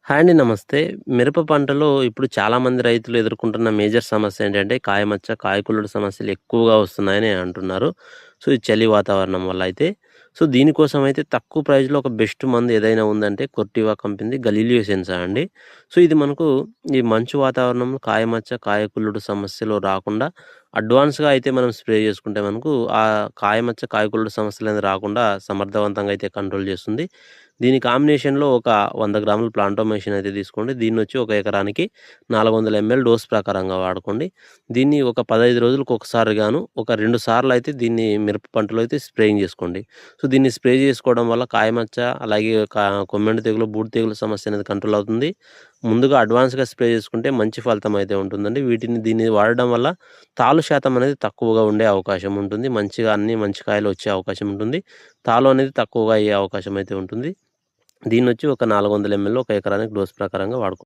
Hi అండి. నమస్తే. మిరప పంటలో ఇప్పుడు చాలామంది రైతులు ఎదుర్కొంటున్న మేజర్ సమస్య ఏంటంటే కాయమచ్చ, కాయకుళ్ళుడు సమస్యలు ఎక్కువగా వస్తున్నాయని అంటున్నారు. సో, ఈ చలి వాతావరణం వల్ల అయితే. సో, దీనికోసం అయితే తక్కువ ప్రైస్‌లో ఒక బెస్ట్ మందు ఏదైనా ఉందంటే కొర్టివా కంపెనీది గలీలియో సెన్సా అండి. సో, ఇది మనకు ఈ మంచు వాతావరణంలో కాయమచ్చ, కాయకుళ్ళుడు సమస్యలు రాకుండా అడ్వాన్స్‌గా అయితే మనం స్ప్రే చేసుకుంటే మనకు ఆ కాయమచ్చ, కాయకుళ్ళుడు సమస్యలనేది రాకుండా సమర్థవంతంగా అయితే కంట్రోల్ చేస్తుంది. దీని కాంబినేషన్‌లో ఒక 100 గ్రాముల ప్లాంటోమేషన్ అయితే తీసుకోండి. దీన్నొచ్చి ఒక ఎకరానికి 400 ఎంఎల్ డోస్ ప్రకారంగా వాడుకోండి. దీన్ని ఒక 15 రోజులకు ఒకసారి గాను, ఒక 2 సార్లయితే దీన్ని మిరప పంటలో అయితే స్ప్రేయింగ్ చేసుకోండి. సో, దీన్ని స్ప్రే చేసుకోవడం వల్ల కాయమచ్చ, అలాగే కొమ్మెండు తెగులు, బూడిద తెగులు సమస్య అనేది కంట్రోల్ అవుతుంది. ముందుగా అడ్వాన్స్‌గా స్ప్రే చేసుకుంటే మంచి ఫలితం అయితే ఉంటుందండి. దీన్ని వాడడం వల్ల తాలు శాతం అనేది తక్కువగా ఉండే అవకాశం ఉంటుంది. మంచిగా అన్నీ మంచి కాయలు వచ్చే అవకాశం ఉంటుంది. తాలు అనేది తక్కువగా అయ్యే అవకాశం అయితే ఉంటుంది. దీన్నొచ్చి ఒక 400 ఎంఎల్ ఒక ఎకరానికి డోస్ ప్రకారంగా వాడుకో